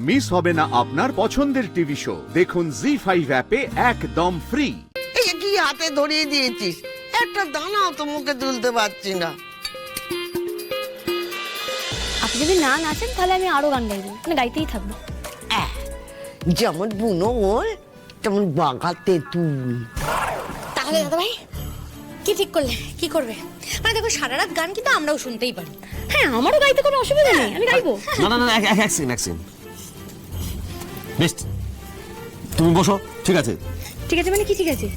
Miss হবে না আপনার পছন্দের টিভি শো। দেখুন জি5 অ্যাপে একদম ফ্রি। এই কি হাতে ধরিয়ে দিয়েছিস, একটা দানাও তো মুখে তুলতে পারছি না। আপনি যদি না নাচেন তাহলে আমি আরো গান গাইবো, মানে গাইতেই থাকবো। যেমন বুনো ওল তেমন বাগাতে তুল। তাহলে দাদা ভাই কি ঠিক করলে, কি করবে? মানে দেখো সারা রাত গান কিন্তু আমরাও শুনতেই পারি। হ্যাঁ, আমারও গাইতে কোনো অসুবিধা নেই, আমি গাইবো। না না না, এক সেকেন্ড বেশ, তুমি বসো। ঠিক আছে ঠিক আছে মানে কি ঠিক আছে?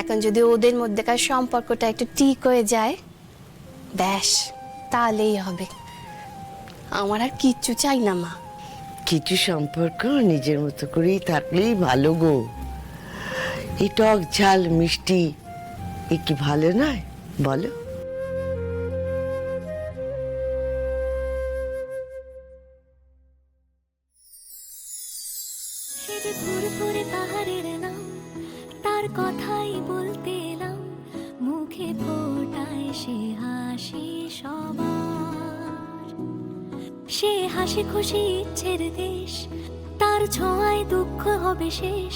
এখন যদি ওদের মধ্যেকার সম্পর্কটা একটু ঠিক হয়ে যায় ব্যাস, তাহলেই হবে। আমার আর কিচ্ছু চাই না মা। কিছু সম্পর্ক নিজের মতো করেই থাকলেই ভালো গো। এই টক ঝাল মিষ্টি এ কি ভালো নয় বলো? ফুরফুরে পাহাড়ের নাম, তার কথাই বলতে এলাম, মুখে ফোটায় সে হাসি সবার। সে হাসি খুশি ইচ্ছের দেশ, তার ছোঁয়ায় দুঃখ হবে শেষ,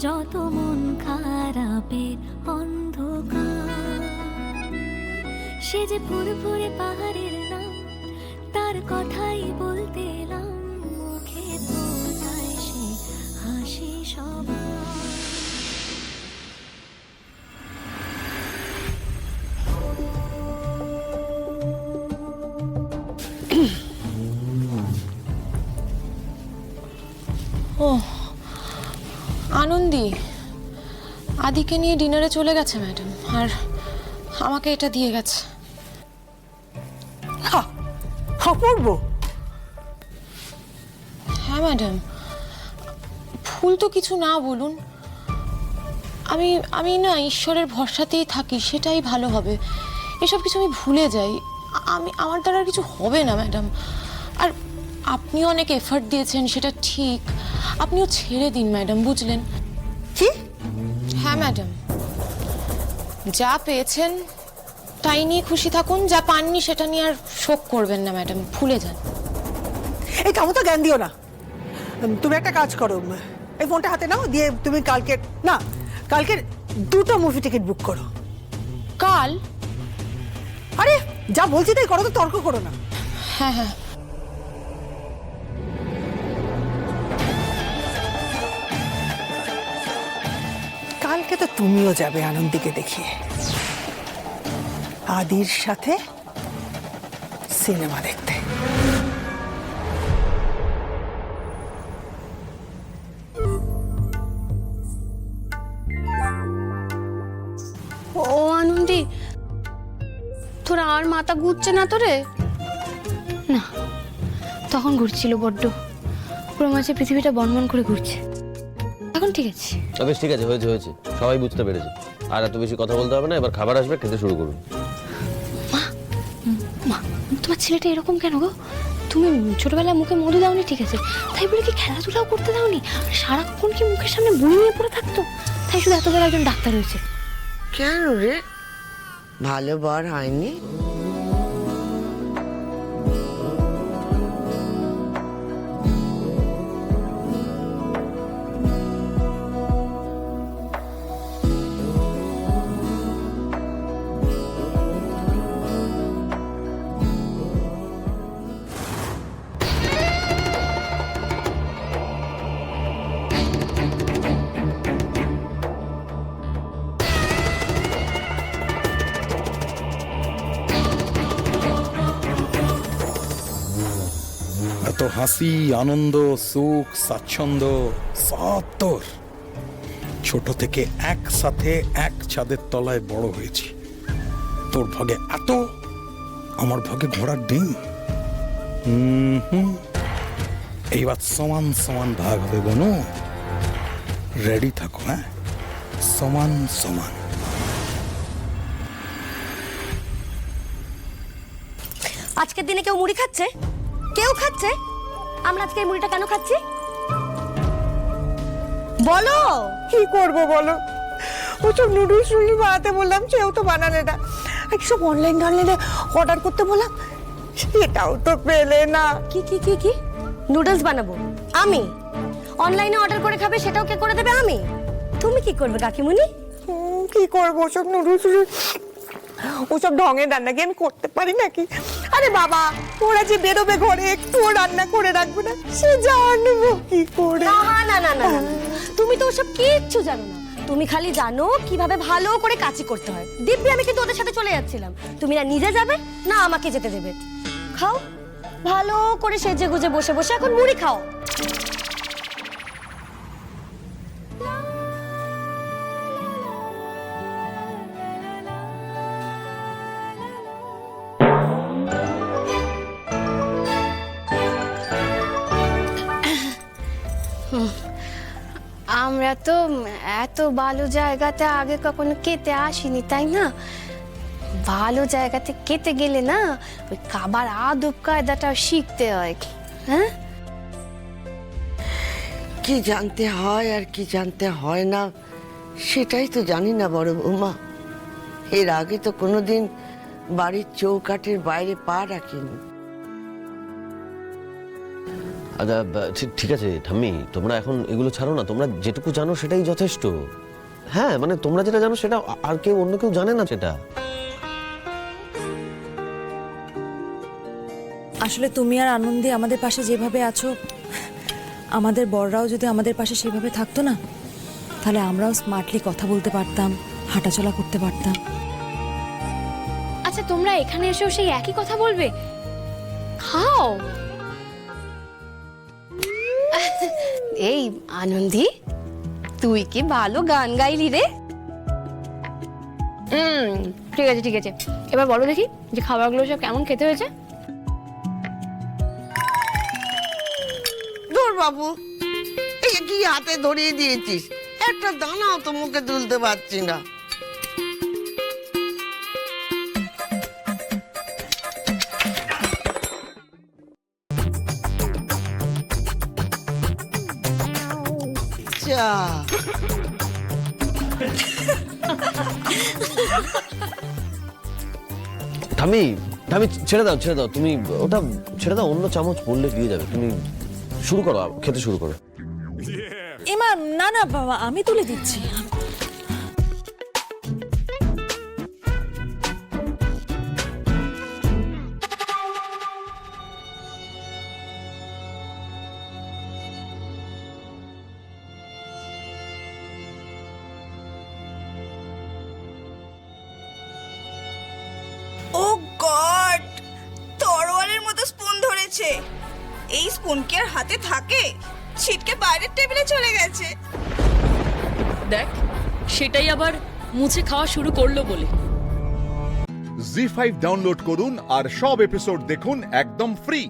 যত মন খারাপের অন্ধকার। সে যে ফুরফুরে পাহাড়ের নাম, তার কথাই বলতে এলাম, মুখে ফোটায় সে হাসি সবার। ও আনন্দী আদিকে নিয়ে ডিনারে চলে গেছে ম্যাডাম, আর আমাকে এটা দিয়ে গেছে। অপূর্ব। হ্যাঁ ম্যাডাম, ভুল তো কিছু না বলুন। আমি না ঈশ্বরের ভরসাতেই থাকি, সেটাই ভালো হবে। এসব কিছু আমি ভুলে যাই। আমার দ্বারা আর কিছু হবে না ম্যাডাম। আর আপনিও অনেক এফর্ট দিয়েছেন, সেটা ঠিক। আপনিও ছেড়ে দিন ম্যাডাম, বুঝলেন? কি? হ্যাঁ ম্যাডাম, যা পেয়েছেন তাই নিয়ে খুশি থাকুন, যা পাননি সেটা নিয়ে আর শোক করবেন না ম্যাডাম, ভুলে যান। এই কামতা জ্ঞান দিও না। তুমি একটা কাজ করো, এই ফোনটা হাতে নাও, দিয়ে তুমি কালকের 2টা মুভি টিকিট বুক করো। কাল? আরে যা বলছি তাই করো, তো তর্ক করো না। হ্যাঁ হ্যাঁ। কালকে তো তুমিও যাবে আনন্দীকে দেখিয়ে, আদির সাথে সিনেমা দেখতে। ও আনন্দি, তোরা আর মাথা ঘুরছে না তোরে? না, তখন ঘুরছিল বড্ড, পুরো মাঝে পৃথিবীটা বনবন করে ঘুরছে। এখন ঠিক আছে। বেশ ঠিক আছে, হয়েছে, সবাই বুঝতে পেরেছে। আর এত বেশি কথা বলতে হবে না, এবার খাবার আসবে, খেতে শুরু করুন। মা, তোমার ছেলেটা এরকম কেন গো? তুমি ছোটবেলায় মুখে মধু দাওনি, ঠিক আছে, তাই বলে কি খেলাধুলাও করতে দাওনি? সারাক্ষণ কি মুখের সামনে বই নিয়ে পড়ে থাকতো? তাই শুধু এত বড় একজন ডাক্তার হয়েছে। কেন রে, ভালো বার হয়নি? এত হাসি, আনন্দ, সুখ, স্বাচ্ছন্দ্য সব তোর। ছোট থেকে একসাথে এক ছাদের তলায় বড় হয়েছি। তোর ভাগে এত, আমার ভাগে ঘোড়ার ডিম। এইবার সমান সমান ভাগ হবে বনু, রেডি থাকো। হ্যাঁ, সমান সমান। আজকের দিনে কেউ মুড়ি খাচ্ছে? কেউ খাচ্ছে? আমরা আজকে এই মুড়িটা কেন খাচ্ছি বলো? কি করব বলো, ওসব নুডলস টুডলস বানাতে বললাম, সেও তো বানালে না। সব অনলাইনে অর্ডার করতে বললাম, সেটাও তো পেলে না। কি কি কি কি নুডলস বানাবো আমি? অনলাইনে অর্ডার করে খাবে, সেটাও কে করে দেবে? আমি? তুমি কি করবে কাকিমুনি? কি করবো ওসব নুডলস, ওসব ঢঙের রান্না কি আমি করতে পারি নাকি? আরে বাবা, ওরা যে বেরোবে ঘরে, একটুও রান্না করে রাখবে না, সে জানবো কি করে? না না না না না, তুমি তো ওসব কিচ্ছু জানো না। তুমি খালি জানো কিভাবে ভালো করে কাচি করতে হয়। দিব্যি আমি কিন্তু ওদের সাথে চলে যাচ্ছিলাম, তুমি না নিজে যাবে না আমাকে যেতে দেবে। খাও ভালো করে সেজে গুজে বসে বসে এখন মুড়ি খাও। আমরা তো এত ভালো জায়গাতে আগে কখনো খেতে আসিনি, তাই না? ভালো জায়গাতে খেতে গেলে না ওই খাবার আদব কায়দাটা শিখতে হয়। হ্যাঁ, কি জানতে হয় আর কি জানতে হয় না সেটাই তো জানি না বড় বৌমা। এর আগে তো কোনোদিন বাড়ির চৌকাঠের বাইরে পা রাখিনি। আচ্ছা ঠিক আছে ঠাম্মি, তোমরা এখন এগুলো ছাড়ো না, তোমরা যেটুকু জানো সেটাই যথেষ্ট। হ্যাঁ মানে তোমরা যেটা জানো সেটা আর কেউ অন্য কেউ জানে না সেটা। আসলে তুমি আর আনন্দে আমাদের পাশে যেভাবে আছো, আমাদের বড়রাও যদি আমাদের পাশে সেভাবে থাকতো না, তাহলে আমরাও স্মার্টলি কথা বলতে পারতাম, হাঁটাচলা করতে পারতাম। আচ্ছা তোমরা এখানে এসেও সেই একই কথা বলবে? খাও। এই আনন্দী, তুই কি ভালো গান গাইলি রে। ঠিক আছে ঠিক আছে, এবার বলো দেখি যে খাবারগুলো সব কেমন খেতে হয়েছে। ধর বাবু, এই কি হাতে ধরিয়ে দিয়েছিস, একটা দানাও তো মুখে তুলতে পারছি না। যা ঠাম্মি ঠাম্মি ছেড়ে দাও ছেড়ে দাও, তুমি ওটা ছেড়ে দাও, অন্য চামচ পড়লে দিয়ে যাবে। তুমি শুরু করো, খেতে শুরু করো। এমা না না বাবা, আমি তুলে দিচ্ছি। ও গড, তরোয়ালের মতো স্পুন ধরেছে। এই স্পুন কি আর হাতে থাকে? ছিটকে বাইরের টেবিলে চলে গেছে। দেখ, সেটাই আবার মুছে খাওয়া শুরু করলো বলে। জি5 ডাউনলোড করুন আর সব এপিসোড দেখুন একদম ফ্রি।